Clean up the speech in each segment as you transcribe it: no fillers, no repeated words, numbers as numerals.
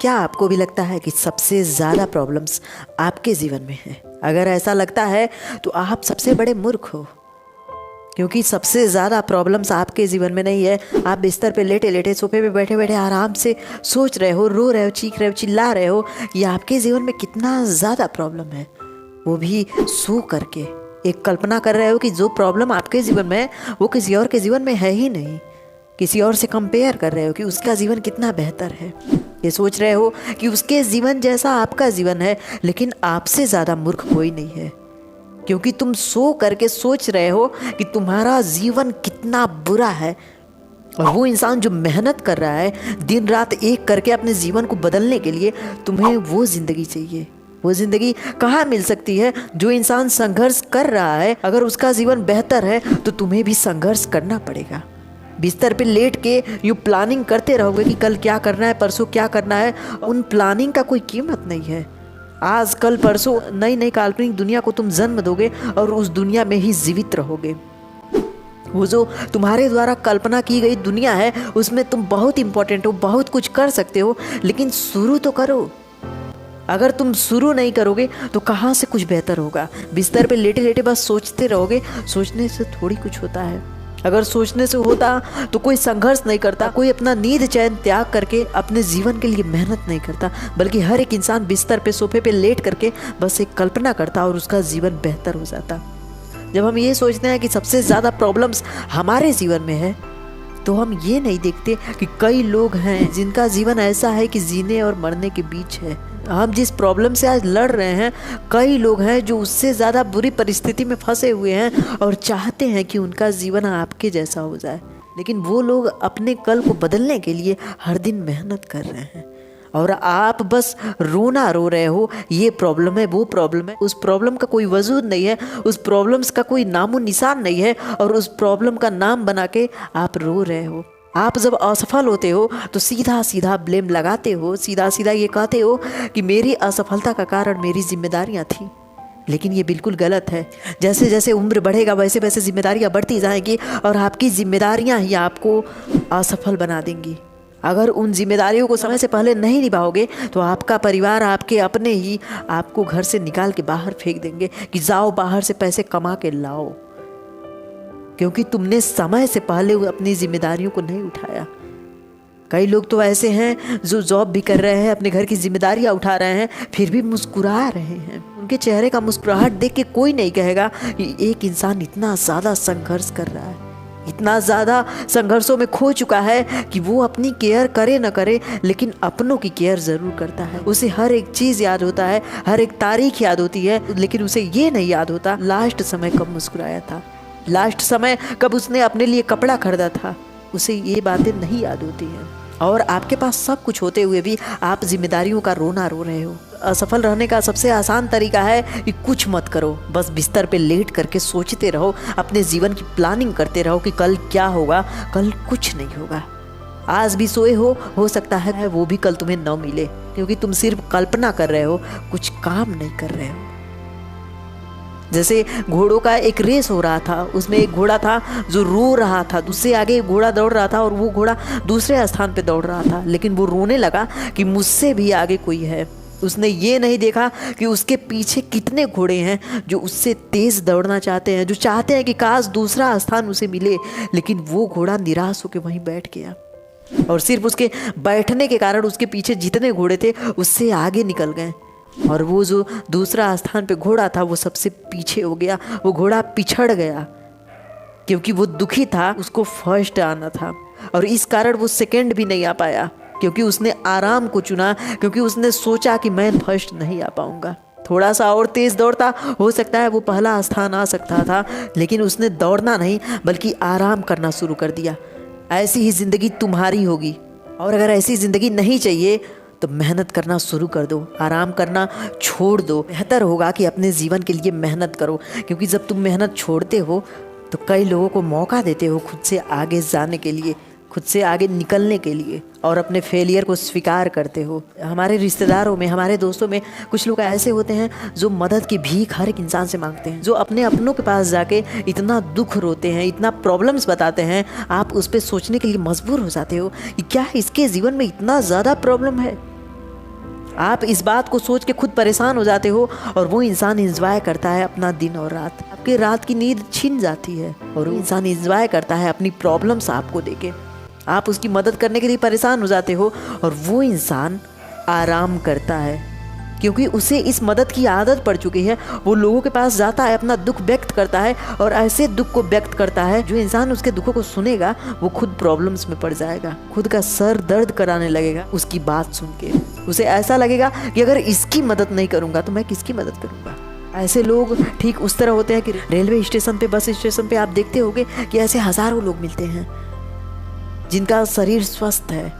क्या आपको भी लगता है कि सबसे ज़्यादा प्रॉब्लम्स आपके जीवन में हैं? अगर ऐसा लगता है तो आप सबसे बड़े मूर्ख हो, क्योंकि सबसे ज़्यादा प्रॉब्लम्स आपके जीवन में नहीं है। आप बिस्तर पे लेटे लेटे, सोफे पे बैठे बैठे आराम से सोच रहे हो, रो रहे हो, चीख रहे हो, चिल्ला रहे हो ये आपके जीवन में कितना ज़्यादा प्रॉब्लम है, वो भी सो करके। एक कल्पना कर रहे हो कि जो प्रॉब्लम आपके जीवन में है वो किसी और के जीवन में है ही नहीं। किसी और से कंपेयर कर रहे हो कि उसका जीवन कितना बेहतर है। ये सोच रहे हो कि उसके जीवन जैसा आपका जीवन है, लेकिन आपसे ज़्यादा मूर्ख कोई नहीं है, क्योंकि तुम सो करके सोच रहे हो कि तुम्हारा जीवन कितना बुरा है। और वो इंसान जो मेहनत कर रहा है दिन रात एक करके अपने जीवन को बदलने के लिए, तुम्हें वो ज़िंदगी चाहिए। वो ज़िंदगी कहाँ मिल सकती है? जो इंसान संघर्ष कर रहा है, अगर उसका जीवन बेहतर है तो तुम्हें भी संघर्ष करना पड़ेगा। बिस्तर पे लेट के यूँ प्लानिंग करते रहोगे कि कल क्या करना है, परसों क्या करना है। उन प्लानिंग का कोई कीमत नहीं है। आज कल परसों नई नई काल्पनिक दुनिया को तुम जन्म दोगे और उस दुनिया में ही जीवित रहोगे। वो जो तुम्हारे द्वारा कल्पना की गई दुनिया है उसमें तुम बहुत इंपॉर्टेंट हो, बहुत कुछ कर सकते हो, लेकिन शुरू तो करो। अगर तुम शुरू नहीं करोगे तो कहाँ से कुछ बेहतर होगा? बिस्तर पे लेटे लेटे बस सोचते रहोगे। सोचने से थोड़ी कुछ होता है। अगर सोचने से होता तो कोई संघर्ष नहीं करता, कोई अपना नींद चैन त्याग करके अपने जीवन के लिए मेहनत नहीं करता, बल्कि हर एक इंसान बिस्तर पे सोफे पे लेट करके बस एक कल्पना करता और उसका जीवन बेहतर हो जाता। जब हम ये सोचते हैं कि सबसे ज़्यादा प्रॉब्लम्स हमारे जीवन में है, तो हम ये नहीं देखते कि कई लोग हैं जिनका जीवन ऐसा है कि जीने और मरने के बीच है। हम जिस प्रॉब्लम से आज लड़ रहे हैं, कई लोग हैं जो उससे ज़्यादा बुरी परिस्थिति में फंसे हुए हैं और चाहते हैं कि उनका जीवन आपके जैसा हो जाए, लेकिन वो लोग अपने कल को बदलने के लिए हर दिन मेहनत कर रहे हैं और आप बस रोना रो रहे हो। ये प्रॉब्लम है, वो प्रॉब्लम है। उस प्रॉब्लम का कोई वजूद नहीं है, उस प्रॉब्लम्स का कोई नामो निशान नहीं है, और उस प्रॉब्लम का नाम बना के आप रो रहे हो। आप जब असफल होते हो तो सीधा सीधा ब्लेम लगाते हो, सीधा सीधा ये कहते हो कि मेरी असफलता का कारण मेरी जिम्मेदारियां थी, लेकिन ये बिल्कुल गलत है। जैसे जैसे उम्र बढ़ेगा वैसे वैसे जिम्मेदारियां बढ़ती जाएंगी और आपकी जिम्मेदारियां ही आपको असफल बना देंगी। अगर उन जिम्मेदारियों को समय से पहले नहीं निभाओगे तो आपका परिवार, आपके अपने ही आपको घर से निकाल के बाहर फेंक देंगे कि जाओ बाहर से पैसे कमा के लाओ, क्योंकि तुमने समय से पहले अपनी जिम्मेदारियों को नहीं उठाया। कई लोग तो ऐसे हैं जो जॉब भी कर रहे हैं, अपने घर की जिम्मेदारियां उठा रहे हैं, फिर भी मुस्कुरा रहे हैं। उनके चेहरे का मुस्कुराहट देख के कोई नहीं कहेगा कि एक इंसान इतना ज़्यादा संघर्ष कर रहा है, इतना ज़्यादा संघर्षों में खो चुका है कि वो अपनी केयर करे न करे, लेकिन अपनों की केयर ज़रूर करता है। उसे हर एक चीज़ याद होता है, हर एक तारीख याद होती है, लेकिन उसे ये नहीं याद होता लास्ट समय कब मुस्कुराया था, लास्ट समय कब उसने अपने लिए कपड़ा खरीदा था। उसे ये बातें नहीं याद होती हैं। और आपके पास सब कुछ होते हुए भी आप जिम्मेदारियों का रोना रो रहे हो। असफल रहने का सबसे आसान तरीका है कि कुछ मत करो, बस बिस्तर पे लेट करके सोचते रहो, अपने जीवन की प्लानिंग करते रहो कि कल क्या होगा। कल कुछ नहीं होगा। आज भी सोए हो सकता है वो भी कल तुम्हें न मिले, क्योंकि तुम सिर्फ कल्पना कर रहे हो, कुछ काम नहीं कर रहे हो। जैसे घोड़ों का एक रेस हो रहा था, उसमें एक घोड़ा था जो रो रहा था, उससे आगे एक घोड़ा दौड़ रहा था और वो घोड़ा दूसरे स्थान पे दौड़ रहा था, लेकिन वो रोने लगा कि मुझसे भी आगे कोई है। उसने ये नहीं देखा कि उसके पीछे कितने घोड़े हैं जो उससे तेज दौड़ना चाहते हैं, जो चाहते हैं कि काश दूसरा स्थान उसे मिले, लेकिन वो घोड़ा निराश होकर वहीं बैठ गया और सिर्फ उसके बैठने के कारण उसके पीछे जितने घोड़े थे उससे आगे निकल गए, और वो जो दूसरा स्थान पे घोड़ा था वो सबसे पीछे हो गया। वो घोड़ा पिछड़ गया क्योंकि वो दुखी था, उसको फर्स्ट आना था, और इस कारण वो सेकंड भी नहीं आ पाया, क्योंकि उसने आराम को चुना, क्योंकि उसने सोचा कि मैं फर्स्ट नहीं आ पाऊंगा। थोड़ा सा और तेज दौड़ता हो सकता है वो पहला स्थान आ सकता था, लेकिन उसने दौड़ना नहीं बल्कि आराम करना शुरू कर दिया। ऐसी ही जिंदगी तुम्हारी होगी, और अगर ऐसी जिंदगी नहीं चाहिए तो मेहनत करना शुरू कर दो, आराम करना छोड़ दो। बेहतर होगा कि अपने जीवन के लिए मेहनत करो, क्योंकि जब तुम मेहनत छोड़ते हो तो कई लोगों को मौका देते हो खुद से आगे जाने के लिए, खुद से आगे निकलने के लिए, और अपने फेलियर को स्वीकार करते हो। हमारे रिश्तेदारों में, हमारे दोस्तों में कुछ लोग ऐसे होते हैं जो मदद की भीख हर एक इंसान से मांगते हैं, जो अपने अपनों के पास जाके इतना दुख रोते हैं, इतना प्रॉब्लम्स बताते हैं, आप उस पर सोचने के लिए मजबूर हो जाते हो कि क्या इसके जीवन में इतना ज़्यादा प्रॉब्लम है। आप इस बात को सोच के खुद परेशान हो जाते हो और वो इंसान एंजॉय करता है अपना दिन और रात। आपकी रात की नींद छिन जाती है और वो इंसान एंजॉय करता है अपनी प्रॉब्लम्स आपको देके। आप उसकी मदद करने के लिए परेशान हो जाते हो और वो इंसान आराम करता है क्योंकि उसे इस मदद की आदत पड़ चुकी है। वो लोगों के पास जाता है, अपना दुख व्यक्त करता है और ऐसे दुख को व्यक्त करता है जो इंसान उसके दुखों को सुनेगा वो खुद प्रॉब्लम्स में पड़ जाएगा, खुद का सर दर्द कराने लगेगा उसकी बात सुन के। उसे ऐसा लगेगा कि अगर इसकी मदद नहीं करूँगा तो मैं किसकी मदद करूँगा। ऐसे लोग ठीक उस तरह होते हैं कि रेलवे स्टेशन पे, बस स्टेशन पे आप देखते होंगे कि ऐसे हज़ारों लोग मिलते हैं जिनका शरीर स्वस्थ है,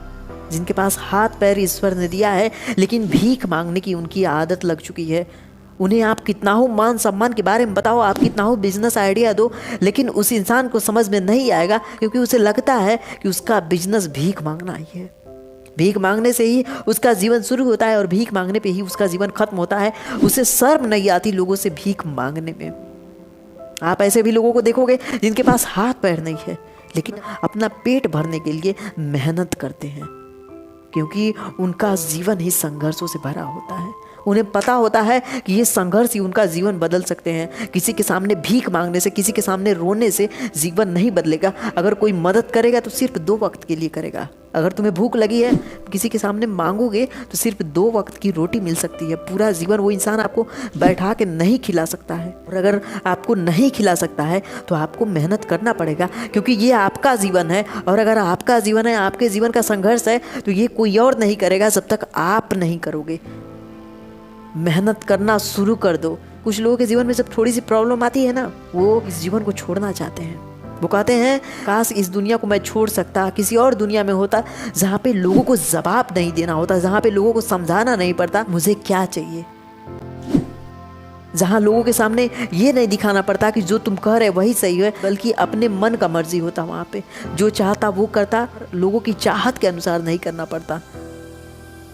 जिनके पास हाथ पैर ईश्वर ने दिया है, लेकिन भीख मांगने की उनकी आदत लग चुकी है। उन्हें आप कितना हो मान सम्मान के बारे में बताओ, आप कितना हो बिजनेस आइडिया दो, लेकिन उस इंसान को समझ में नहीं आएगा क्योंकि उसे लगता है कि उसका बिजनेस भीख मांगना ही है। भीख मांगने से ही उसका जीवन शुरू होता है और भीख मांगने पे ही उसका जीवन खत्म होता है। उसे शर्म नहीं आती लोगों से भीख मांगने में। आप ऐसे भी लोगों को देखोगे जिनके पास हाथ पैर नहीं है लेकिन अपना पेट भरने के लिए मेहनत करते हैं क्योंकि उनका जीवन ही संघर्षों से भरा होता है। उन्हें पता होता है कि ये संघर्ष ही उनका जीवन बदल सकते हैं। किसी के सामने भीख मांगने से, किसी के सामने रोने से जीवन नहीं बदलेगा। अगर कोई मदद करेगा तो सिर्फ 2 वक्त के लिए करेगा। अगर तुम्हें भूख लगी है, किसी के सामने मांगोगे तो सिर्फ 2 वक्त की रोटी मिल सकती है। पूरा जीवन वो इंसान आपको बैठा के नहीं खिला सकता है। और अगर आपको नहीं खिला सकता है तो आपको मेहनत करना पड़ेगा क्योंकि ये आपका जीवन है। और अगर आपका जीवन है, आपके जीवन का संघर्ष है तो ये कोई और नहीं करेगा जब तक आप नहीं करोगे। मेहनत करना शुरू कर दो। कुछ लोगों के जीवन में जब थोड़ी सी प्रॉब्लम आती है ना, वो इस जीवन को छोड़ना चाहते हैं। वो कहते हैं काश इस दुनिया को मैं छोड़ सकता, किसी और दुनिया में होता जहाँ पे लोगों को जवाब नहीं देना होता, जहाँ पे लोगों को समझाना नहीं पड़ता मुझे क्या चाहिए, जहाँ लोगों के सामने ये नहीं दिखाना पड़ता कि जो तुम कह रहे वही सही है, बल्कि अपने मन का मर्जी होता। वहाँ पे जो चाहता वो करता, लोगों की चाहत के अनुसार नहीं करना पड़ता।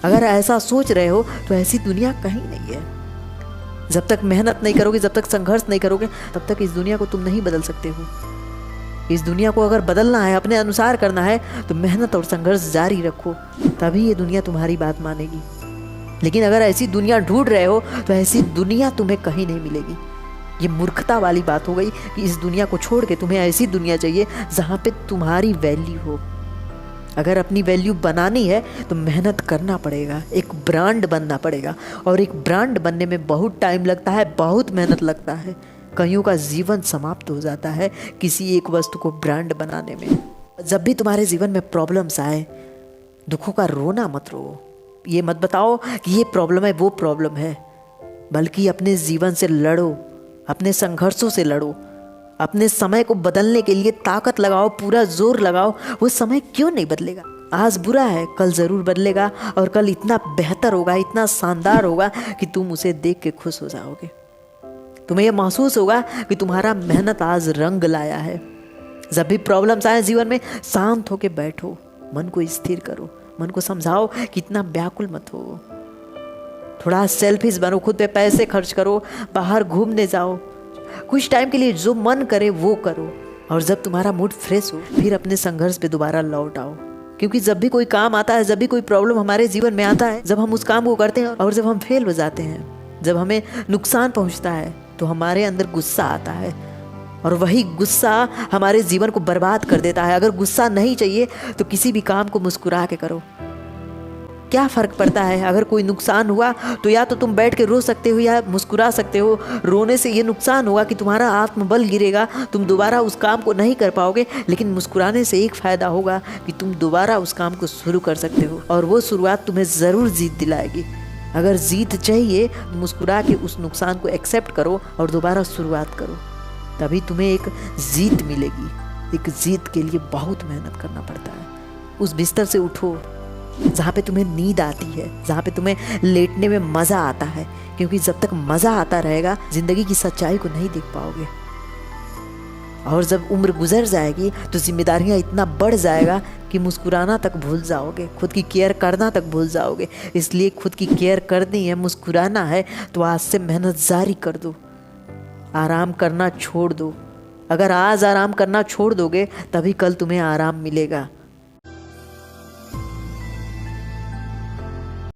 अगर ऐसा सोच रहे हो तो ऐसी दुनिया कहीं नहीं है। जब तक मेहनत नहीं करोगे, जब तक संघर्ष नहीं करोगे, तब तक इस दुनिया को तुम नहीं बदल सकते हो। इस दुनिया को अगर बदलना है, अपने अनुसार करना है, तो मेहनत और संघर्ष जारी रखो, तभी ये दुनिया तुम्हारी बात मानेगी। लेकिन अगर ऐसी दुनिया ढूंढ रहे हो तो ऐसी दुनिया तुम्हें कहीं नहीं मिलेगी। ये मूर्खता वाली बात हो गई कि इस दुनिया को छोड़ के तुम्हें ऐसी दुनिया चाहिए जहाँ पे तुम्हारी वैल्यू हो। अगर अपनी वैल्यू बनानी है तो मेहनत करना पड़ेगा, एक ब्रांड बनना पड़ेगा। और एक ब्रांड बनने में बहुत टाइम लगता है, बहुत मेहनत लगता है। कईयों का जीवन समाप्त हो जाता है किसी एक वस्तु को ब्रांड बनाने में। जब भी तुम्हारे जीवन में प्रॉब्लम्स आए, दुखों का रोना मत रो। ये मत बताओ कि ये प्रॉब्लम है, वो प्रॉब्लम है, बल्कि अपने जीवन से लड़ो, अपने संघर्षों से लड़ो, अपने समय को बदलने के लिए ताकत लगाओ, पूरा जोर लगाओ। वो समय क्यों नहीं बदलेगा? आज बुरा है, कल ज़रूर बदलेगा और कल इतना बेहतर होगा, इतना शानदार होगा कि तुम उसे देख के खुश हो जाओगे। तुम्हें यह महसूस होगा कि तुम्हारा मेहनत आज रंग लाया है। जब भी प्रॉब्लम्स आए जीवन में, शांत होके बैठो, मन को स्थिर करो, मन को समझाओ कि इतना व्याकुल मत हो। थोड़ा सेल्फिश बनो, खुद पे पैसे खर्च करो, बाहर घूमने जाओ, कुछ टाइम के लिए जो मन करे वो करो। और जब तुम्हारा मूड फ्रेश हो फिर अपने संघर्ष पे दोबारा लौट आओ। क्योंकि जब भी कोई काम आता है, जब भी कोई प्रॉब्लम हमारे जीवन में आता है, जब हम उस काम को करते हैं और जब हम फेल हो जाते हैं, जब हमें नुकसान पहुंचता है, तो हमारे अंदर गुस्सा आता है और वही गुस्सा हमारे जीवन को बर्बाद कर देता है। अगर गुस्सा नहीं चाहिए तो किसी भी काम को मुस्कुरा के करो। क्या फ़र्क पड़ता है? अगर कोई नुकसान हुआ तो या तो तुम बैठ के रो सकते हो या मुस्कुरा सकते हो। रोने से ये नुकसान होगा कि तुम्हारा आत्मबल गिरेगा, तुम दोबारा उस काम को नहीं कर पाओगे। लेकिन मुस्कुराने से एक फ़ायदा होगा कि तुम दोबारा उस काम को शुरू कर सकते हो और वो शुरुआत तुम्हें ज़रूर जीत दिलाएगी। अगर जीत चाहिए तो मुस्कुरा के उस नुकसान को एक्सेप्ट करो और दोबारा शुरुआत करो, तभी तुम्हें एक जीत मिलेगी। एक जीत के लिए बहुत मेहनत करना पड़ता है। उस बिस्तर से उठो जहाँ पे तुम्हें नींद आती है, जहाँ पे तुम्हें लेटने में मज़ा आता है, क्योंकि जब तक मज़ा आता रहेगा ज़िंदगी की सच्चाई को नहीं देख पाओगे। और जब उम्र गुजर जाएगी तो जिम्मेदारियाँ इतना बढ़ जाएगा कि मुस्कुराना तक भूल जाओगे, खुद की केयर करना तक भूल जाओगे। इसलिए खुद की केयर करनी है, मुस्कुराना है, तो आज से मेहनत जारी कर दो, आराम करना छोड़ दो। अगर आज आराम करना छोड़ दोगे तभी कल तुम्हें आराम मिलेगा।